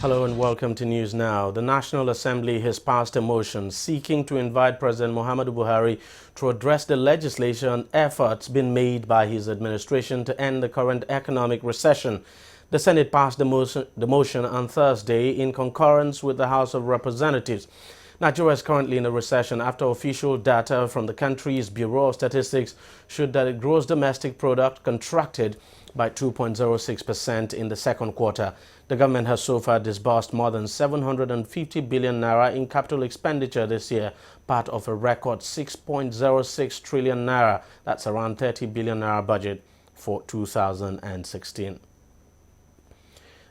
Hello and welcome to News Now. The National Assembly has passed a motion seeking to invite President Muhammadu Buhari to address the legislation on efforts being made by his administration to end the current economic recession. The Senate passed the motion on Thursday in concurrence with the House of Representatives. Nigeria is currently in a recession after official data from the country's Bureau of Statistics showed that its gross domestic product contracted by 2.06% in the second quarter. The government has so far disbursed more than 750 billion naira in capital expenditure this year, part of a record 6.06 trillion naira, that's around 30 billion naira budget for 2016.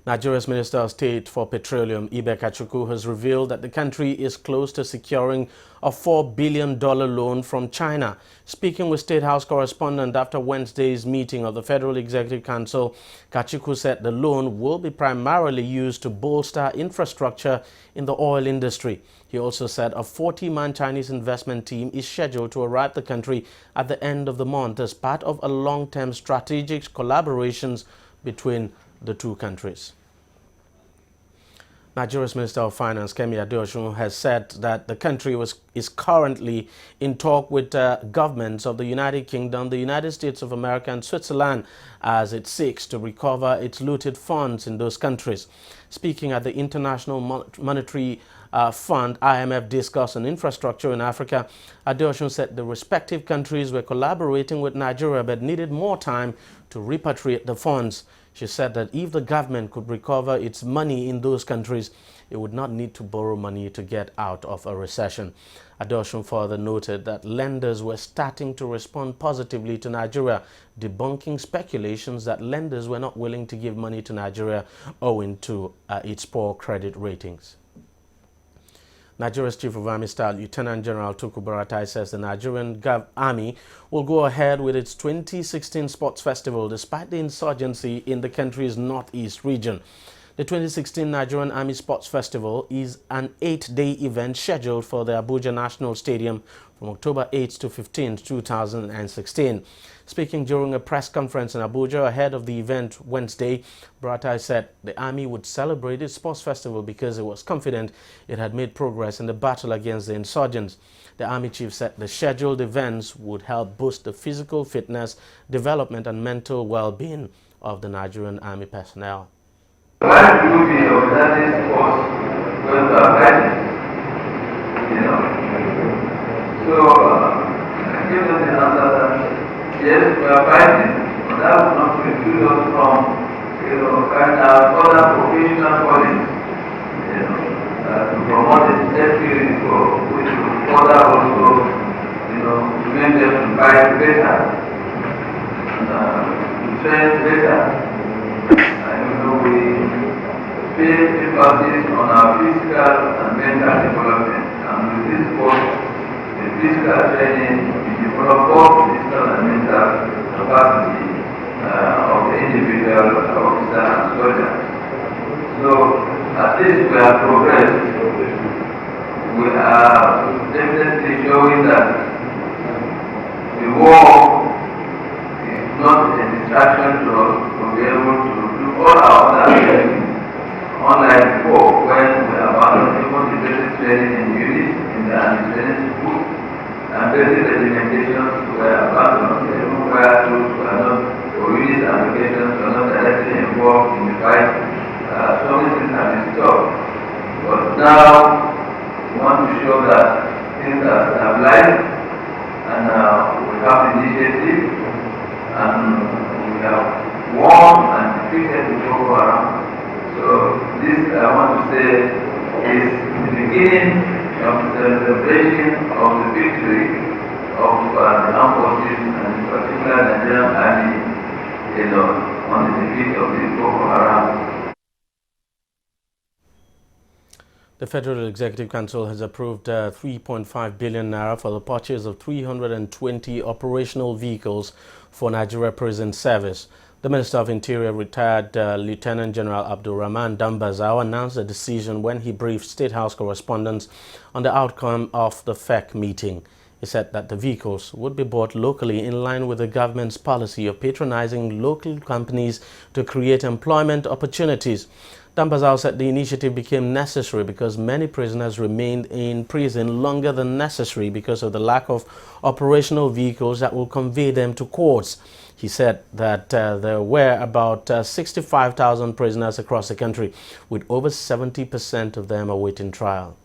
Nigeria's Minister of State for Petroleum, Ibe Kachukwu, has revealed that the country is close to securing a $4 billion loan from China. Speaking with State House correspondent after Wednesday's meeting of the Federal Executive Council, Kachukwu said the loan will be primarily used to bolster infrastructure in the oil industry. He also said a 40-man Chinese investment team is scheduled to arrive the country at the end of the month as part of a long-term strategic collaborations between the two countries. Nigeria's Minister of Finance, Kemi Adeosun, has said that the country is currently in talk with governments of the United Kingdom, the United States of America and Switzerland as it seeks to recover its looted funds in those countries. Speaking at the International Monetary Fund IMF discuss on infrastructure in Africa, Adeosun said the respective countries were collaborating with Nigeria but needed more time to repatriate the funds. She said that if the government could recover its money in those countries, it would not need to borrow money to get out of a recession. Adeosun further noted that lenders were starting to respond positively to Nigeria, debunking speculations that lenders were not willing to give money to Nigeria owing to its poor credit ratings. Nigeria's Chief of Army Staff, Lieutenant General Tukur Buratai, says the Nigerian Army will go ahead with its 2016 Sports Festival despite the insurgency in the country's northeast region. The 2016 Nigerian Army Sports Festival is an 8-day event scheduled for the Abuja National Stadium from October 8 to 15, 2016. Speaking during a press conference in Abuja ahead of the event Wednesday, Buratai said the Army would celebrate its sports festival because it was confident it had made progress in the battle against the insurgents. The Army Chief said the scheduled events would help boost the physical fitness, development and mental well-being of the Nigerian Army personnel. One beauty of that is sports when we are fighting, So, I give them the answer that yes, we are fighting, but that will not preclude us from, find out other professional colleagues, to promote the security for which will further also, to make them to fight better, to train better. We pay emphasis on our physical and mental development, and with this course, the physical training, we develop both physical and mental capacity of the individual officer and soldier. So, at least we have progressed. We are definitely showing that the war is not a distraction to us to be able to do all our other things, unlike before when we abandoned even the basic training in units in the training school, and basic regimentations were abandoned, even where those were not, or unit applications were not directly involved in the fight. So many things have been stopped. But now we want to show that things are stabilized, and we have initiative, and we have won and defeated the Boko Haram. So this, I want to say, is the beginning of the celebration of the victory of the armed forces, and in particular the Nigerian Army, on the defeat of the Boko Haram. The Federal Executive Council has approved 3.5 billion naira for the purchase of 320 operational vehicles for Nigeria Prison Service. The Minister of Interior, retired Lieutenant General Abdulrahman Dambazao, announced the decision when he briefed State House correspondents on the outcome of the FEC meeting. He said that the vehicles would be bought locally in line with the government's policy of patronizing local companies to create employment opportunities. Dambazao said the initiative became necessary because many prisoners remained in prison longer than necessary because of the lack of operational vehicles that will convey them to courts. He said that there were about 65,000 prisoners across the country, with over 70% of them awaiting trial.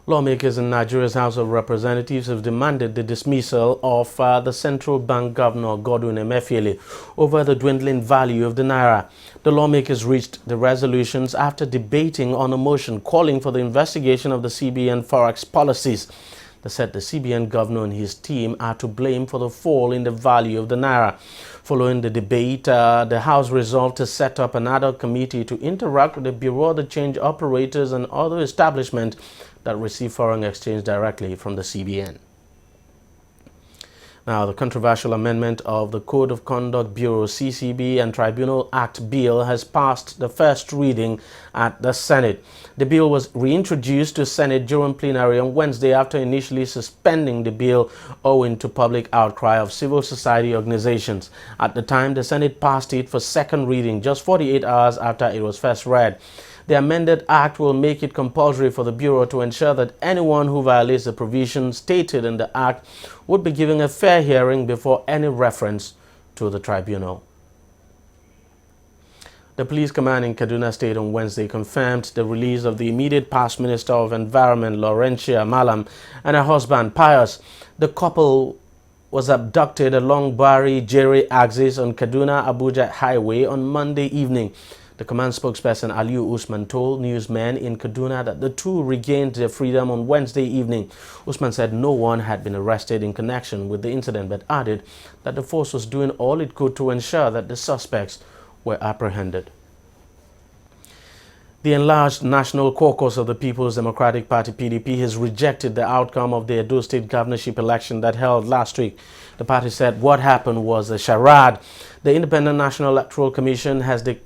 Lawmakers in Nigeria's House of Representatives have demanded the dismissal of the central bank governor Godwin Emefiele over the dwindling value of the naira. The lawmakers reached the resolutions after debating on a motion calling for the investigation of the CBN forex policies. They said the CBN governor and his team are to blame for the fall in the value of the naira. Following the debate, the House resolved to set up an ad hoc committee to interact with the Bureau de Change operators and other establishments that receive foreign exchange directly from the CBN. Now, the controversial amendment of the Code of Conduct Bureau (CCB) and Tribunal Act bill has passed the first reading at the Senate. The bill was reintroduced to Senate during plenary on Wednesday after initially suspending the bill owing to public outcry of civil society organizations. At the time, the Senate passed it for second reading just 48 hours after it was first read. The amended act will make it compulsory for the Bureau to ensure that anyone who violates the provisions stated in the act would be given a fair hearing before any reference to the tribunal. The police command in Kaduna State on Wednesday confirmed the release of the immediate past Minister of Environment, Laurentia Malam, and her husband, Pius. The couple was abducted along Bari-Jere axis on Kaduna-Abuja Highway on Monday evening. The command spokesperson Aliyu Usman told newsmen in Kaduna that the two regained their freedom on Wednesday evening. Usman said no one had been arrested in connection with the incident, but added that the force was doing all it could to ensure that the suspects were apprehended. The enlarged National Caucus of the People's Democratic Party (PDP) has rejected the outcome of the Edo State governorship election that held last week. The party said what happened was a charade. The Independent National Electoral Commission had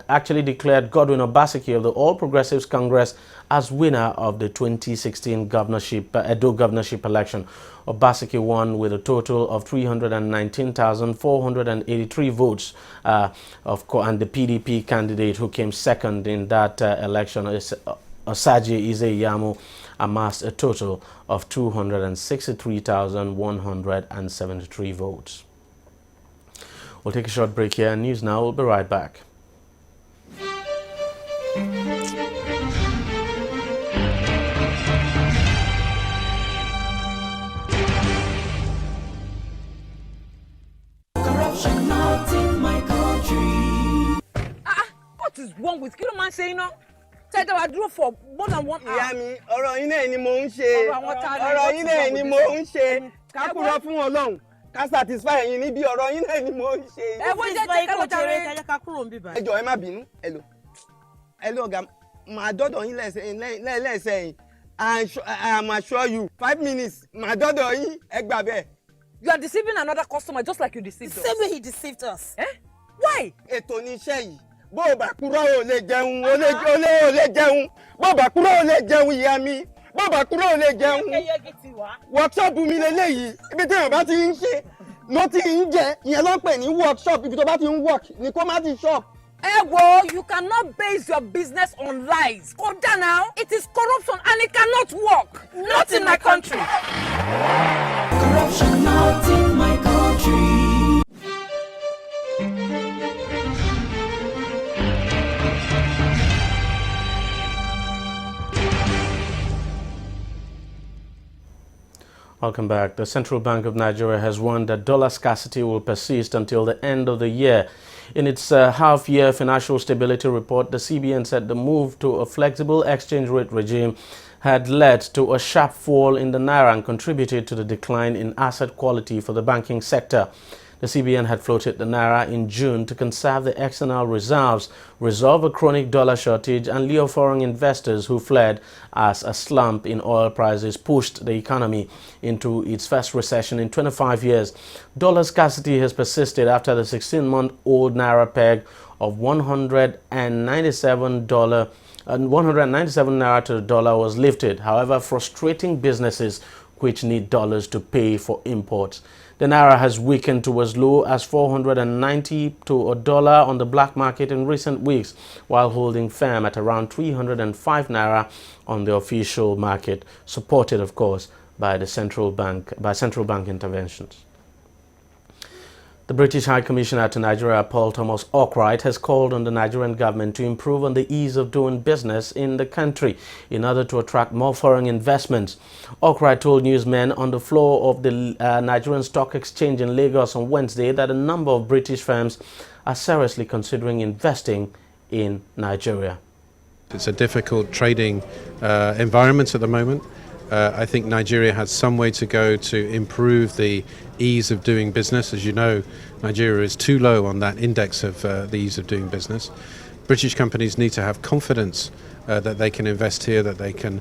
actually declared Godwin Obaseki of the All Progressives Congress as winner of the 2016 Edo governorship election. Obaseki won with a total of 319,483 votes, and the PDP candidate who came second in that election, Osagie Ize-Iyamu, amassed a total of 263,173 votes. We'll take a short break here. News now. We'll be right back. Corruption not in my country. What is wrong with Kilo man saying no? Tell them I drove for more than 1 hour. Yeah, me. Ọ̀rọ̀ yín náà ni mò ń ṣe. Ọ̀rọ̀ yín náà ni mò ń ṣe. Ká kúrò fún Ọlọ́run. Ká satisfy yín níbi ọ̀rọ̀ yín náà ni mò ń ṣe. Ẹ wo jẹ́ ká lọ jàre ká kúrò nbí báyìí. Ẹ jọ̀ọ́ ẹ má bínú. Hello ọ̀gá. Màá dọ́dọ̀ yín lẹ́sẹ̀ yín. I am assure you 5 minutes. Màá dọ́dọ̀ yín ẹ gbà bẹ́ẹ̀. You are deceiving another customer just like you deceived us. The same way he deceived us. Eh? Why? Ètò ni iṣẹ́ yìí. Bó o bá kúrò ò lè jẹun, ò lè jẹun. Bó o bá kúrò ò lè jẹun ìyá mi. Bó o bá kúrò ò lè jẹun. Workshop mi lélẹ́yìí. Ibi tí èèyàn bá ti ń ṣe ló ti ń jẹ. Ìyẹn ló ń pè ní workshop. Ibi tó bá ti ń work ni kó má ti shop. You cannot base your business on lies. Calm down now. It is corruption and it cannot work. Not in my country. Corruption not in my country. Welcome back. The Central Bank of Nigeria has warned that dollar scarcity will persist until the end of the year. In its half-year financial stability report, the CBN said the move to a flexible exchange rate regime had led to a sharp fall in the naira and contributed to the decline in asset quality for the banking sector. The CBN had floated the naira in June to conserve the external reserves, resolve a chronic dollar shortage, and lure foreign investors who fled as a slump in oil prices pushed the economy into its first recession in 25 years. Dollar scarcity has persisted after the 16-month-old naira peg of $197 naira to the dollar was lifted. However, frustrating businesses which need dollars to pay for imports. The naira has weakened to as low as 490 to a dollar on the black market in recent weeks, while holding firm at around 305 naira on the official market, supported, of course, by central bank interventions. The British High Commissioner to Nigeria, Paul Thomas Arkwright, has called on the Nigerian government to improve on the ease of doing business in the country in order to attract more foreign investments. Arkwright told newsmen on the floor of the Nigerian Stock Exchange in Lagos on Wednesday that a number of British firms are seriously considering investing in Nigeria. It's a difficult trading environment at the moment. I think Nigeria has some way to go to improve the ease of doing business. As you know, Nigeria is too low on that index of the ease of doing business. British companies need to have confidence that they can invest here, that they can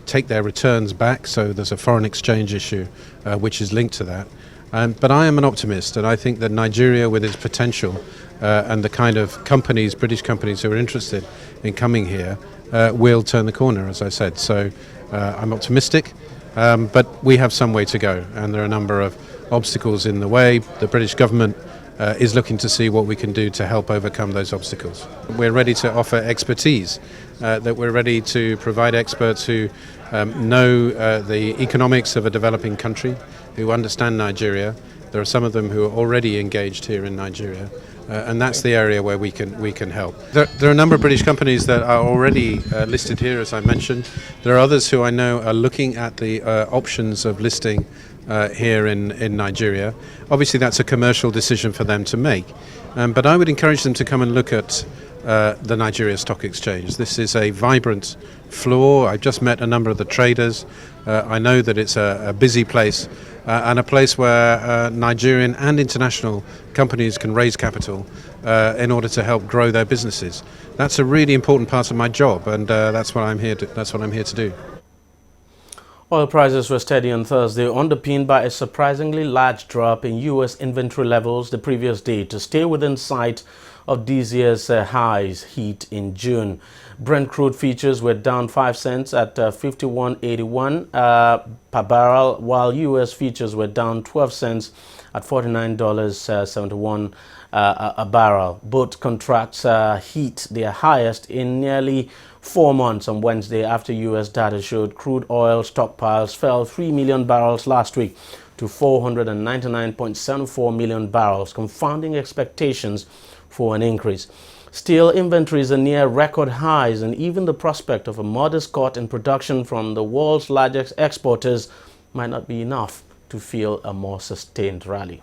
take their returns back, so there's a foreign exchange issue which is linked to that. But I am an optimist, and I think that Nigeria, with its potential and the kind of companies, British companies who are interested in coming here, will turn the corner, as I said. So I'm optimistic, but we have some way to go, and there are a number of obstacles in the way. The British government is looking to see what we can do to help overcome those obstacles. We're ready to offer expertise, that we're ready to provide experts who know the economics of a developing country, who understand Nigeria. There are some of them who are already engaged here in Nigeria, and that's the area where we can help. There are a number of British companies that are already listed here, as I mentioned. There are others who I know are looking at the options of listing here in Nigeria. Obviously, that's a commercial decision for them to make, but I would encourage them to come and look at the Nigeria Stock Exchange. This is a vibrant floor. I've just met a number of the traders. I know that it's a busy place and a place where Nigerian and international companies can raise capital in order to help grow their businesses. That's a really important part of my job, and that's what I'm here to do. Oil prices were steady on Thursday, underpinned by a surprisingly large drop in U.S. inventory levels the previous day to stay within sight of this year's highs hit in June. Brent crude futures were down 5 cents at 51.81 per barrel, while U.S. futures were down 12 cents at $49.71 a barrel. Both contracts hit their highest in nearly 4 months on Wednesday after U.S. data showed crude oil stockpiles fell 3 million barrels last week to 499.74 million barrels, confounding expectations for an increase. Still, inventories are near record highs, and even the prospect of a modest cut in production from the world's largest exporters might not be enough to fuel a more sustained rally.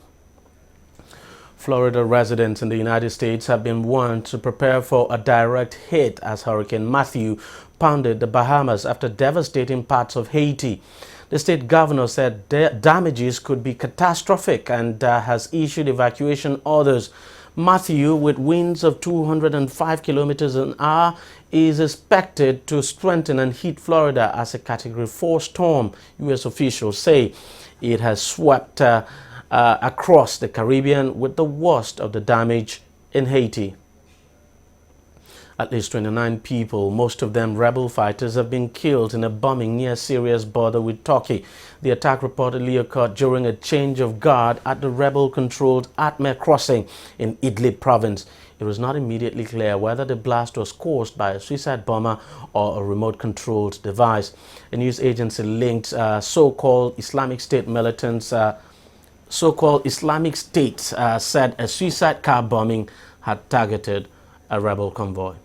Florida residents in the United States have been warned to prepare for a direct hit as Hurricane Matthew pounded the Bahamas after devastating parts of Haiti. The state governor said damages could be catastrophic and has issued evacuation orders. Matthew, with winds of 205 kilometers an hour, is expected to strengthen and hit Florida as a Category 4 storm. U.S. officials say it has swept across the Caribbean, with the worst of the damage in Haiti. At least 29 people, most of them rebel fighters, have been killed in a bombing near Syria's border with Turkey. The attack reportedly occurred during a change of guard at the rebel-controlled Atme crossing in Idlib province. It was not immediately clear whether the blast was caused by a suicide bomber or a remote-controlled device. A news agency linked so-called Islamic State militants said a suicide car bombing had targeted a rebel convoy.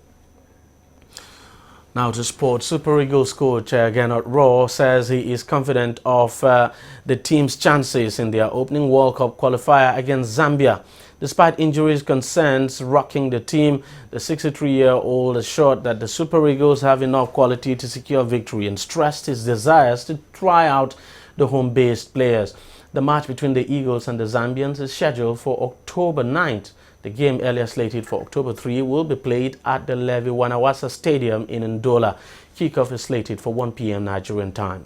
Now to sports. Super Eagles coach Gernot Rohr says he is confident of the team's chances in their opening World Cup qualifier against Zambia. Despite injuries concerns rocking the team, the 63-year-old assured that the Super Eagles have enough quality to secure victory and stressed his desires to try out the home-based players. The match between the Eagles and the Zambians is scheduled for October 9th. The game, earlier slated for October 3, will be played at the Levi Wanawasa Stadium in Ndola. Kickoff is slated for 1 p.m. Nigerian time.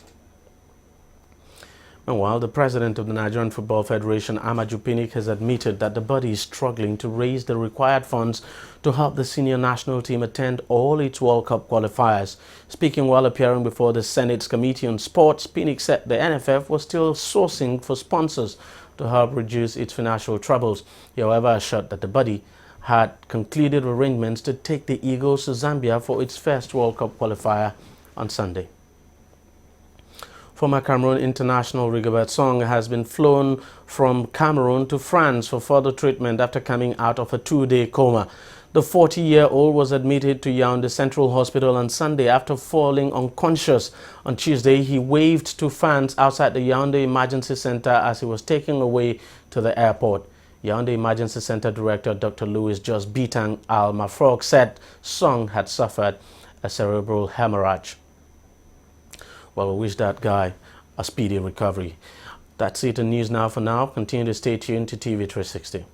Meanwhile, the president of the Nigerian Football Federation, Amaju Pinnick, has admitted that the body is struggling to raise the required funds to help the senior national team attend all its World Cup qualifiers. Speaking while appearing before the Senate's Committee on Sports, Pinnick said the NFF was still sourcing for sponsors to help reduce its financial troubles. He, however, assured that the body had concluded arrangements to take the Eagles to Zambia for its first World Cup qualifier on Sunday. Former Cameroon international Rigobert Song has been flown from Cameroon to France for further treatment after coming out of a 2-day coma. The 40-year-old was admitted to Yaoundé Central Hospital on Sunday after falling unconscious. On Tuesday, he waved to fans outside the Yaoundé Emergency Center as he was taken away to the airport. Yaoundé Emergency Center Director Dr. Louis Jos Bitang Al-Mafrog said Song had suffered a cerebral hemorrhage. Well, we wish that guy a speedy recovery. That's it in news now for now. Continue to stay tuned to TV360.